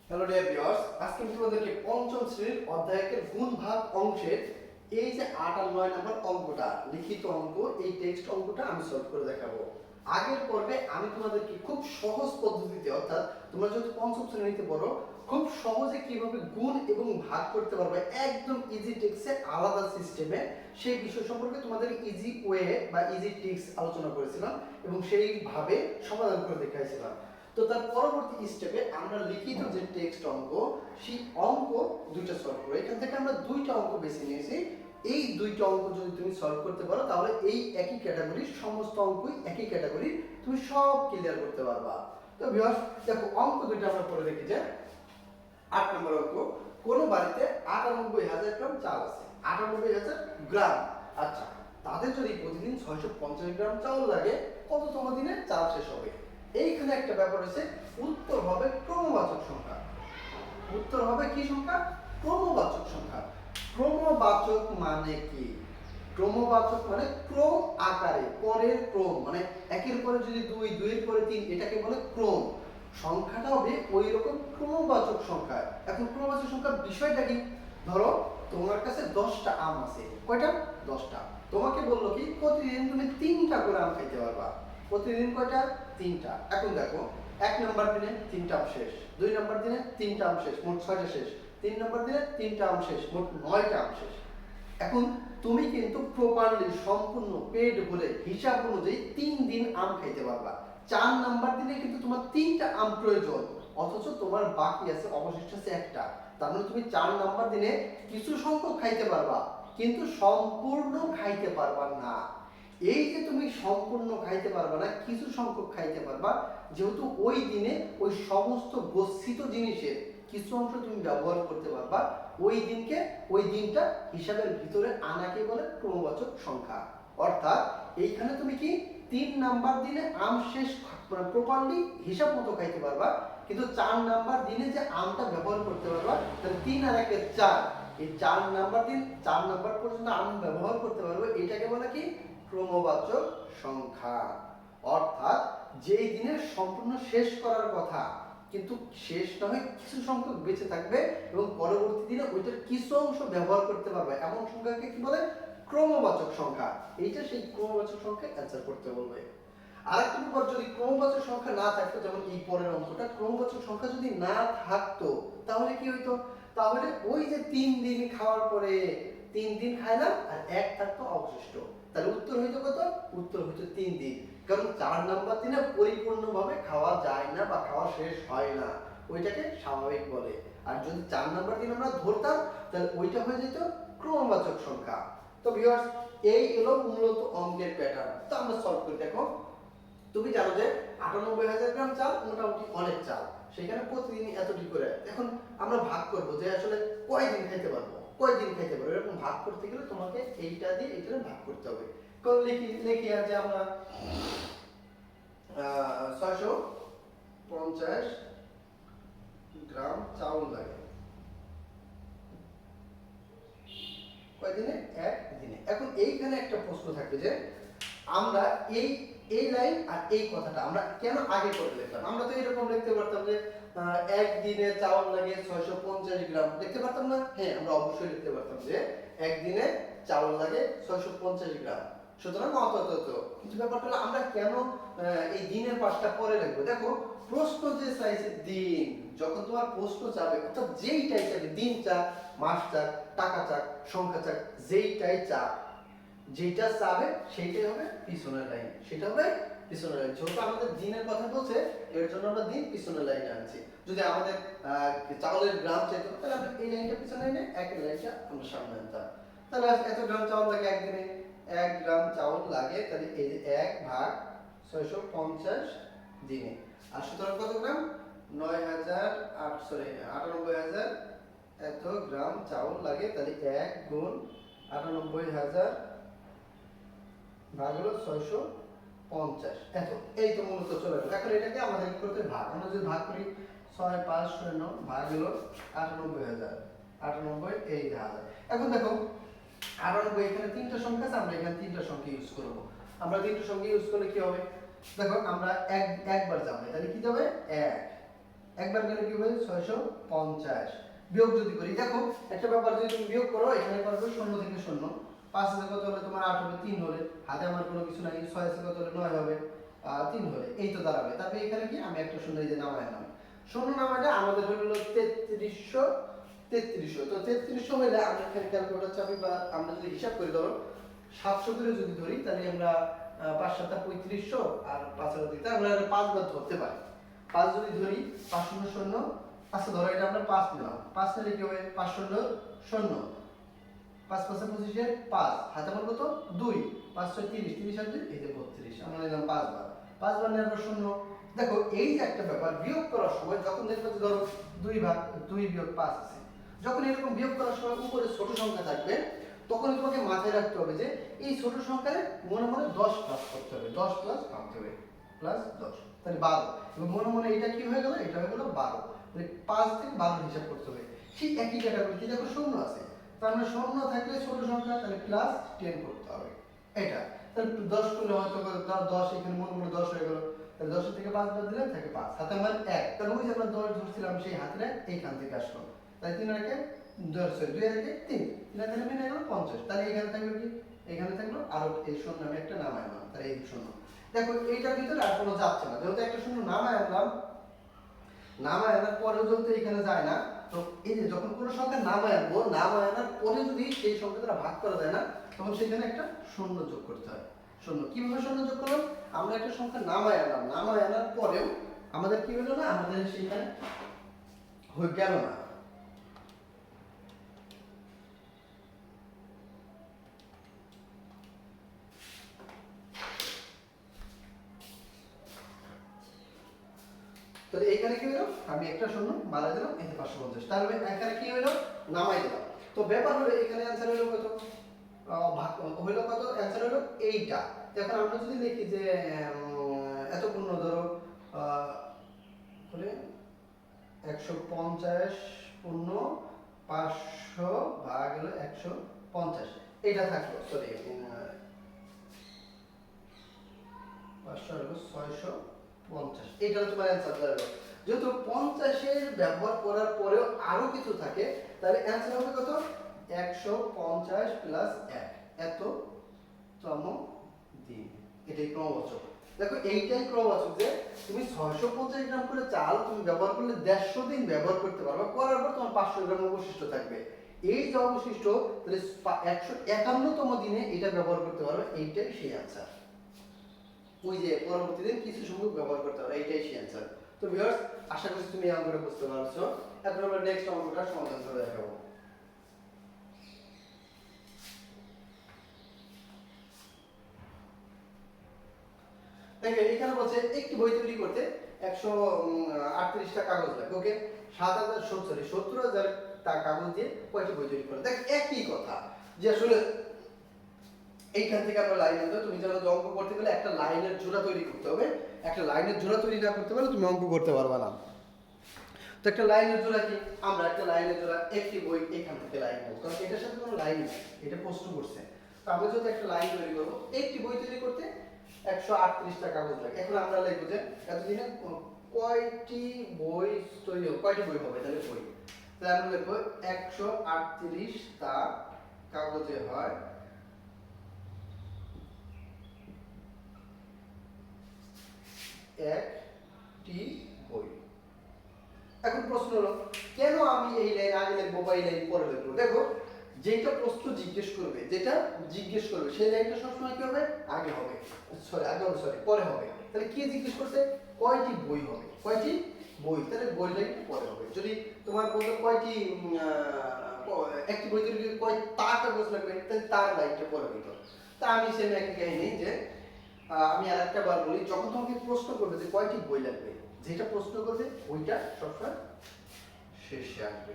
Hello dear viewers, আজকে আমি তোমাদেরকে পঞ্চম শ্রেণীর অধ্যায়কের গুণ ভাগ অংশের এই যে 8 আর 9 নম্বর অঙ্কটা, লিখিত অঙ্ক, এই টেক্সট অঙ্কটা আমি সলভ করে দেখাবো। আগের পর্বে আমি তোমাদেরকে খুব সহজ পদ্ধতিতে, অর্থাৎ তোমরা যদি পঞ্চম শ্রেণীতে পড়ো, খুব সহজে কিভাবে গুণ এবং ভাগ করতে পারবে একদম ইজি টেক্সে আলাদা সিস্টেমে, সেই বিষয় সম্পর্কে তোমাদের ইজি ওয়ে বা ইজি টিক্স আলোচনা করেছিলাম এবং সেইভাবে সমাধান করে দেখাইছিলাম। তো তার পরবর্তী স্টেপে আমরা লিখিত যে টেক্সট অঙ্ক, সেই অঙ্ক দুইটা সলভ করব। এখান থেকে আমরা দুইটা অঙ্ক বেছে নিয়েছি। এই দুইটা অঙ্ক যদি তুমি সলভ করতে পারো তাহলে এই একই ক্যাটাগরির সমস্ত অঙ্কই একই ক্যাটাগরির তুমি সব ক্লিয়ার করতে পারবা। তো ভিউয়ার্স দেখো, অঙ্ক দুইটা আমরা করে রেখেছি। 8 নম্বর অঙ্ক, কোন বাড়িতে ৯৮,০০০ গ্রাম চাল আছে। ৯৮,০০০ গ্রাম। আচ্ছা, তাদের যদি প্রতিদিন ৬৫০ গ্রাম চাউল লাগে, কততম দিনে চাল শেষ হবে? এইখানে একটা ব্যাপার আছে, উত্তর হবে ক্রমবাচক সংখ্যা। উত্তর হবে কি সংখ্যা? ক্রমবাচক সংখ্যা। ক্রমবাচক মানে কি? ক্রমবাচক মানে ক্রম আকারে, পরের ক্রম, মানে একের পরে যদি 2, 2 এর পরে 3, এটাকে বলে ক্রম। সংখ্যাটা হবে ওই রকম ক্রমবাচক সংখ্যা। এখন ক্রমবাচক সংখ্যার বিষয়টা কি? ধরো তোমার কাছে 10টা আম আছে। কয়টা? 10টা। তোমাকে বললো কি প্রতিদিন তুমি 3টা করে আম খাইতে পারবা। প্রতিদিন কয়টা? 3টা। এখন দেখো, 1 নাম্বার দিনে 3টা আম শেষ, 2 নাম্বার দিনে 3টা আম শেষ, মোট 6টা শেষ, 3 নাম্বার দিনে 3টা আম শেষ, মোট 9টা আম শেষ। এখন তুমি কিন্তু প্রপারলি সম্পূর্ণ পেট ভরে হিসাব অনুযায়ী 3 দিন আম খাইতে পারবা। 4 নাম্বার দিনে কিন্তু তোমার 3টা আম প্রয়োজন, অথচ তোমার বাকি আছে, অবশিষ্ট আছে একটা। তার মানে তুমি 4 নাম্বার দিনে কিছু সংখ্যক খাইতে পারবা, কিন্তু সম্পূর্ণ খাইতে পারবা না। এই যে তুমি সম্পূর্ণ খাইতে পারবা না, কিছু সংখ্যক খাইতে পারবা, যেহেতু ওই দিনে ওই সমস্ত গচ্ছিত জিনিসের কিছু অংশ তুমি ব্যবহার করতে পারবা, ওই দিনকে, ওই দিনটা হিসাবের ভিতরে আনাকে বলে ক্রমবাচক সংখ্যা। অর্থাৎ এইখানে তুমি কি 3 নাম্বার দিনে আম শেষ প্রপারলি হিসাব মতো খাইতে পারবা, কিন্তু 4 নাম্বার দিনে যে আমটা ব্যবহার করতে পারবা, তাহলে 3 আর 1 4, এই 4 নাম্বার দিন 4 নাম্বার পর্যন্ত আম ব্যবহার করতে পারবে, এটাকে বলে কি? ক্রমবাচক সংখ্যা। অর্থাৎ যেই দিনের সম্পূর্ণ শেষ করার কথা, কিন্তু শেষ না হয়ে কিছু সংখ্যক বেঁচে থাকবে এবং পরবর্তী দিনে ওইটার কিছু অংশ ব্যবহার করতে পারবে, এমন সংখ্যাকে কি বলে? ক্রমবাচক সংখ্যা। এইটা সেই ক্রমবাচক সংখ্যা অ্যান্সার করতে বলবে। আরেকটা ব্যাপার, যদি ক্রমবাচক সংখ্যা না থাকতো, যেমন এই পরের অঙ্কটা, ক্রমবাচক সংখ্যা যদি না থাকতো তাহলে কি হইতো? তাহলে ওই যে 3 দিন খাওয়ার পরে 3 দিন খাইলাম আর 1 থাকতো অবশিষ্ট, তাহলে উত্তর হইতো কত? উত্তর হইতো 3 দিন। কারণ 4 নাম্বার দিনে পরিপূর্ণভাবে খাওয়া যায় না বা খাওয়া শেষ হয় না, ওইটাকে স্বাভাবিক বলে। আর যদি 4 নাম্বার দিন আমরা ধরতাম, তাহলে ওইটা হয়ে যেত ক্রমবাচক সংখ্যা। তো ভিউয়ার্স, এই হলো মূলত অঙ্কের প্যাটার্ন। তো আমরা সলভ করি। দেখো, তুমি জানো যে ৯৮,০০০ গ্রাম চাল মোটামুটি অনেক চাল, সেখানে প্রতিদিন এতটি করে। এখন আমরা ভাগ করব যে আসলে কয়দিন খাইতে পারবো, কয়দিন খাইতে পারবো, এরকম ভাগ করতে গেলে তোমাকে এইটা দিয়ে এইটা ভাগ করতে হবে। কোন লিখি আছে আমরা ৬৫০ গ্রাম চাউল লাগে কয়দিনে? 1 দিনে। এখন এইখানে একটা প্রশ্ন থাকবে যে আমরা এই এই লাইন আর এই কথাটা আমরা কেন আগে করে লিখলাম? আমরা তো এরকম লিখতে পারতাম যে 1 দিনে চাউল লাগে ৬৫০ গ্রাম, লিখতে পারতাম না? হ্যাঁ, আমরা অবশ্যই লিখতে পারতাম যে 1 দিনে চাউল লাগে ৬৫০ গ্রাম, সুতরাং অত। কিন্তু ব্যাপারটা হলো আমরা কেন এই দিনের পাশটা পরে লিখবো? দেখো, প্রশ্ন যে চাইছে দিন, যখন তোমার প্রশ্ন চাবে, অর্থাৎ যেইটাই চাবে, দিন চাক, মাস চাক, টাকা চাক, সংখ্যা চাক, যেইটাই চাক, যেটা চাবে সেইটাই হবে পিছনের লাইন, সেটা হবে পিছনের লাইন। যেহেতু আমাদের দিনের কথা বলছে, এর জন্য আমরা দিন পিছনের লাইনে আনছি। যদি আমাদের চাউলের গ্রাম চাইতো, তাহলে আমরা এই লাইনটা পিছনে এনে একই লাইনটা আমরা সামনে আনতাম। তাহলে এত গ্রাম চাউল লাগে একদিনে, 1 গ্রাম চাউল লাগে, তাহলে এই যে 1 ভাগ ৬৫০ দিনে। আর সুতরাং কত গ্রাম? ৯৮০০ এত গ্রাম চাউল লাগে, তাহলে 1 গুণ ৯৮,০০০ ভাগ হলো ৬৫০ এত। এই তো মূলত চলে গেল। এখন এটাকে আমাদের কি করতে? ভাগ। আমরা যদি ভাগ করি ৬ ৫ ০ ভাগ হলো ৯৮,০০০, ৯৮ এই ১০০০। এখন দেখো ৯৮, এখানে 3টা সংখ্যা আছে, আমরা এখানে 3টা সংখ্যা ইউজ করব। আমরা 3টা সংখ্যা ইউজ করলে কি হবে? দেখো, আমরা একবার যাবে, তাহলে কি যাবে? 1, একবার গেলে কি হবে 650 বিয়োগ যদি করি দেখো একটা ব্যাপার যদি তুমি বিয়োগ করো এখানে করবে 0 থেকে 0 5 আছে কত হলে তোমার 8 হবে 3 হলে হাতে আমার কোনো কিছু নাই 6 আছে কত হলে 9 হবে 3 হলে এই তো দাঁড়াবে তারপরে এখানে কি আমি একটা শূন্য এই যে নামায় নাম শূন্য নামাইলে আমাদের হলো 3300 তো 3300 হলে আমরা এখানে ক্যালকুলেটর চাপি বা আমরা যদি হিসাব করি ধরো 700 করে যদি ধরি তাহলে আমরা 5 7 3500 আর 5 এর দিকে আমরা 5 বার ধরতে পারি 5 যদি ধরি 5 শূন্য শূন্য আচ্ছা ধরো এটা আমরা 5 নিলাম 5 নিলে কি হবে 5 শূন্য শূন্য 5 5 25 5 হাতে আমার কত 2 5 6 30 30 আর 2 এই যে 32 আমরা নিলাম 5 বার 5 বার নেওয়ার পর শূন্য দেখো এই যে একটা ব্যাপার বিয়োগ করার সময় যখন দেখবে যে ধরো 2 ভাগ 2 বিয়োগ 5 আছে যখন এরকম বিয়োগ করার সময় উপরে ছোট সংখ্যা থাকবে তখন তোমাকে মাথায় রাখতে হবে যে এই ছোট সংখ্যায় মনে মনে 10 প্লাস করতে হবে 10 প্লাস ভাঙতে হবে প্লাস 10 তাহলে 12 এবং মনে মনে এটা কি হয়ে গেল এটা হয়ে গেল 12 তাহলে 5 থেকে 12 হিসাব করতে হবে ঠিক একই ক্যাটাগরিতে দেখো শূন্য আছে তার মানে শূন্য থাকলে ছোট সংখ্যা তাহলে প্লাস 10 করতে হবে এটা তাহলে 10 করলে হয়তো 10 এখানে মনে মনে 10 হয়ে গেল তাহলে 10 থেকে 5 বাদ দিলে থাকে 5 হাতে আমার 1 তাহলে ওই যে আমরা 10 ধরছিলাম সেই হাতে এইখান থেকে আসলো তাই 3 আর 1 10 2 আর 1 3 3 আর 3 মিলে গেল 50 তাহলে এখানে থাকলো কি এখানে থাকলো আর এই শূন্য আমি একটা নামায় আনলাম তাহলে এই শূন্য দেখো এইটার ভিতরে আর কোনো যাচ্ছে না যেহেতু একটা শূন্য নামায় আনলাম নামায় আনার পরেও যেহেতু এখানে যায় না তো এই যে যখন কোনো সংখ্যা নামায় আনবো নামায় আনার পরে যদি সেই সংখ্যা দ্বারা ভাগ করা যায় না তখন সেখানে একটা শূন্য যোগ করতে হয় শূন্য কিভাবে শূন্য যোগ করলাম আমরা একটা সংখ্যা নামায় আনলাম নামায় আনার পরেও আমাদের কি হলো না আমাদের সেখানে হয়ে গেল না তাহলে এখানে কি হলো আমি একটা শূন্য মারা দিলাম এই 550 তাহলে এখানে কি হলো নামাই দিলাম তো ব্যাপার হলো এখানে आंसर হলো কত হলো কত आंसर হলো এইটা এখন আমরা যদি লিখি যে এত পূর্ণ ধরো বলে 150 পূর্ণ 500 ভাগ হলো 150 এটা থাকলো সরি 500 হলো 650 এটা তোমার आंसर দাঁড়ালো যেহেতু 50 এর ব্যবহার করার পরেও আরো কিছু থাকে তাহলে आंसर হবে কত 150 প্লাস 1 এত তম দিন এটাই ক্রমবাচক দেখো এইটাই ক্রমবাচক যে তুমি 650 গ্রাম করে চাল তুমি ব্যবহার করলে 150 দিন ব্যবহার করতে পারবে করার পর তোমার 500 গ্রাম অবশিষ্ট থাকবে এই যে অবশিষ্ট তাহলে 151 তম দিনে এটা ব্যবহার করতে পারবে এইটাই সেই आंसर ওই যে পরবর্তী দিন কিছু সংখ্যক ব্যবহার করতে পারবে এইটাই সেই आंसर তো ভিউয়ার্স আশা করি তুমি এই অঙ্কটা বুঝতে পারছো এখন আমরা নেক্সট অঙ্কটা সমাধান করে দেখাবো দেখো এখানে বলছে একটি বই তৈরি করতে 138 টা কাগজ লাগে ওকে 70000 টা কাগজ দিয়ে কয়টি বই তৈরি করে দেখ একই কথা যে আসলে এইখান থেকে আমরা লাইন আনতে তুমি জানো যে অঙ্ক করতে গেলে একটা লাইনের জোড়া তৈরি করতে হবে একটা লাইনের জোড়া তৈরি না করতে পারলে তুমি অঙ্ক করতে পারবে না তো একটা লাইনের জোড়া কি আমরা একটা লাইনের জোড়া একটি বই এখান থেকে লাইন নেব কারণ এটার সাথে কোনো লাইন নেই এটা প্রশ্ন করছে তো আমরা যদি একটা লাইন তৈরি করব একটি বই তৈরি করতে 138 টা কাগজ লাগে এখন আমরা লিখব যে এতদিনে কয়টি বই তৈরি হবে কয়টি বই হবে তাহলে বই তাহলে আমরা লিখব 138 টা কাগজে হয় একটি বই এখন প্রশ্ন হলো কেন আমি এই লাইন আগে লিখবো বা এই লাইন পরে লিখবো দেখো যেটা প্রশ্ন জিজ্ঞেস করবে সেই লাইনটা সবসময় কি হবে আগে হবে সরি পরে হবে তাহলে কি জিজ্ঞেস করছে কয়টি বই হবে কয়টি বই তাহলে বই লাইনটা পরে হবে যদি তোমার বলতো কয়টি একটি বই তৈরি কয় তার কাগজ লাগবে তাহলে তার লাইনটা পরে হইতো তা আমি সেম একই কাহিনী যে আমি আরেকটা বার বলি যখন তোমাকে প্রশ্ন করবে যে কয়টি বই লাগবে যেটা প্রশ্ন করবে ওইটা সবসময় শেষে আসবে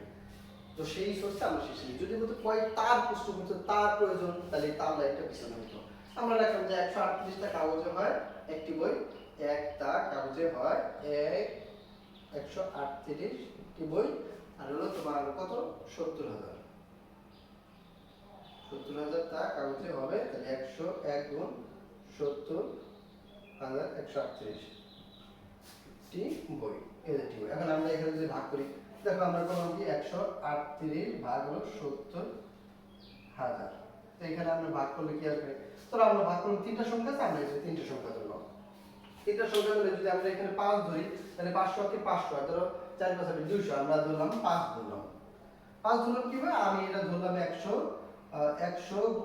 তো সেই সোর্সটা আমরা শেষে নিই যদি বলতে কয় তার প্রশ্ন করতে তার প্রয়োজন তাহলে তার লাইনটা পিছনে হতো আমরা লিখলাম যে 138 টা কাগজে হয় একটি বই একটা কাগজে হয় 138 টি বই আর হলো তোমার কত 70000 টা কাগজে হবে তাহলে 101 গুণ 70138 টি বই এই যে টিউ। এখন আমরা এখানে যদি ভাগ করি, দেখো আমরা করলাম কি 138 ভাগ হলো 70,000। তো এখানে আমরা ভাগ করলে কি আসবে? তো আমরা ভাগ করলাম তিনটা সংখ্যা আছে, আমরা এখানে তিনটা সংখ্যা ধরলাম। তিনটা সংখ্যা ধরে যদি আমরা এখানে 5 ধরি, তাহলে 500 কে 500, ধরো 4 5 200, আমরা ধরলাম 5 ধরলাম। 5 ধরলাম কিভাবে? আমি এটা ধরলাম 100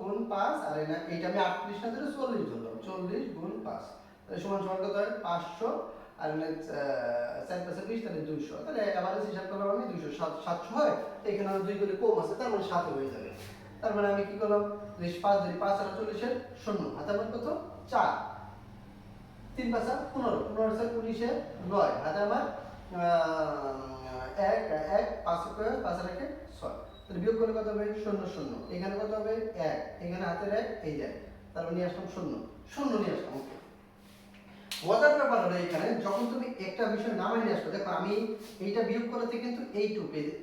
গুণ 5, আর এইটা আমি 38 না ধরে 40 ধরলাম। 40 গুণ 5 তাহলে সমান সমান কত হয়? 500, আর 4 5 20, তাহলে 200। তাহলে এভারেজ হিসাব করলাম আমি 200, 700 হয়। এখানে আরো 2 করে কম আছে, তার মানে 7 হয়ে যাবে। তার মানে আমি কি করলাম? 5 ধরি, 5 আর 40 এর 0, হাতে আমার কত? 4। 3 5 15, 15 আর 19 এর 9, হাতে আমার 1 1 5 করে 5 আর 1 6। তাহলে বিয়োগ করলে কত হবে? 0 0। এখানে কত হবে? 1, এখানে হাতের 1 এই যায়, তারপর নিয়ে আসলাম 0 0 নিয়ে আসলাম। ওকে, মজার ব্যাপার হলো এখানে যখন তুমি একটা বিষয় নামাই নিয়ে আসবে, দেখো আমি এইটা বিয়োগ করাতে কিন্তু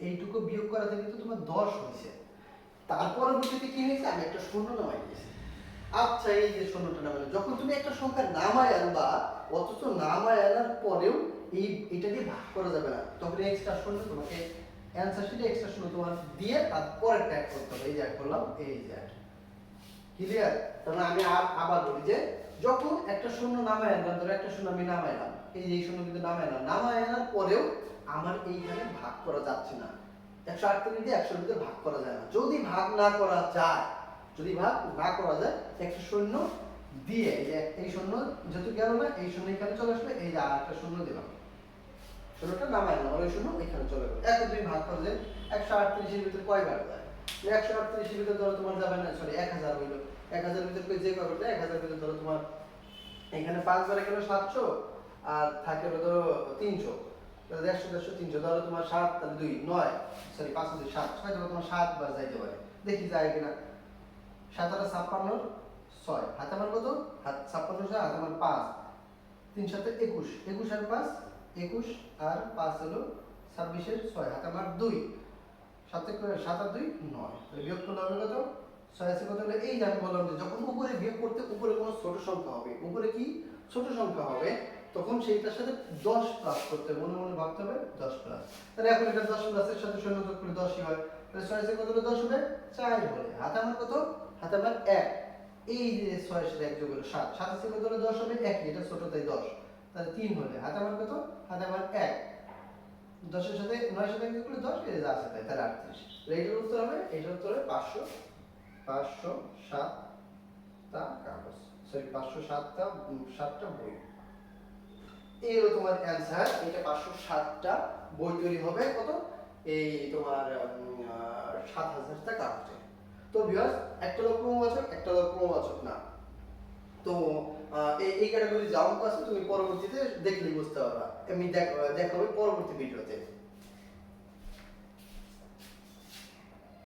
এইটুকু বিয়োগ করাতে কিন্তু তোমার 10 হয়েছে। তার পরবর্তীতে কি হয়েছে? আমি একটা শূন্য নামাই দিয়েছি। আচ্ছা, এই যে শূন্যটা নামাইলে যখন তুমি একটা সংখ্যা নামায় আনবা, অথচ নামায় আনার পরেও এইটা দিয়ে ভাগ করা যাবে না, তখন এক্সট্রা শূন্য তোমাকে অ্যানসার শিটে এক্সট্রা শূন্য তোমার দিয়ে তারপর একটা অ্যাড করতে হবে। এই যে অ্যাড করলাম, এই যে অ্যাড। ক্লিয়ার? তাহলে আমি আবার বলি যে যখন একটা শূন্য নামায় আনলাম, ধরো একটা শূন্য আমি নামাইলাম, এই যে এই শূন্য কিন্তু নামাইলাম, নামায় আনার পরেও আমার এইখানে ভাগ করা যাচ্ছে না। 138 দিয়ে 100 ভিতরে ভাগ করা যায় না। যদি ভাগ না করা যায়, যদি ভাগ না করা যায়, একটা শূন্য দিয়ে এই যে এই শূন্য যেহেতু গেল না, এই শূন্য এখানে চলে আসবে, এই যে আর একটা শূন্য দিলাম, শূন্যটা নামায় আনলাম, ওই শূন্য এখানে চলে গেল। এখন তুমি ভাগ করো যে 138 এর ভিতরে কয়বার যায়? 138 এর ভিতরে ধরো তোমার যাবে না, সরি 1000 হইলো। 1000 এর ভিতরে যে কয়বার যায়? 1000 এর ভিতরে ধরো তোমার এখানে 5 বারে গেল 700, আর থাকে হলো ধরো 300, তাহলে 100 150 300, ধরো তোমার 7 তাহলে 2 9, সরি 5 2 7, হয়তো তোমার 7 বার যাইতে পারে, দেখি যায় কিনা। 7 আর 56 6, হাতে আমার কত? হাত 56 6, হাতে আমার 5, 3 7 21, 21 আর 5 21, আর 5 হলো 26 এর 6, হাতে আমার 2, 7 আর 2 9। তাহলে বিয়োগ করলে হবে কত? 6 আছে কত হলো? এই যে আমি বললাম যে যখন উপরে বিয়োগ করতে উপরে কোনো ছোট সংখ্যা হবে, উপরে কি ছোট সংখ্যা হবে, তখন সেইটার সাথে 10 প্লাস করতে হবে, মনে মনে ভাবতে হবে 10 প্লাস। তাহলে এখন এটা 10 প্লাসের সাথে শূন্য যোগ করলে 10ই হয়। তাহলে 6 আছে কত হলো? 10 হবে 4 হবে। হাতে আমার কত? হাতে আমার 1, এই যে 6 এর সাথে 1 যোগ হলো 7, 7 আছে কত হলো? 10 হবে 1, এটা ছোট তাই 10, তাহলে 3 হলে হাতে আমার কত? হাতে আমার 1, 10 এর সাথে 9 এর সাথে যোগ করলে 10, এই যে আছে তাই, তাহলে 38। তাহলে এটার উত্তর হবে, এটার উত্তর হবে 507টা কাগজ, সরি 507টা 7টা বই। এই হলো তোমার অ্যানসার। এটা 507টা বই তৈরি হবে কত? এই তোমার 7000টা কাগজে। তো ভিউয়ার্স, একটা হলো ক্রমবাচক, একটা হলো ক্রমবাচক না। তো এই ক্যাটাগরি যা অঙ্ক আছে তুমি পরবর্তীতে দেখলেই বুঝতে পারবা। আমি দেখাবো পরবর্তী ভিডিওতে।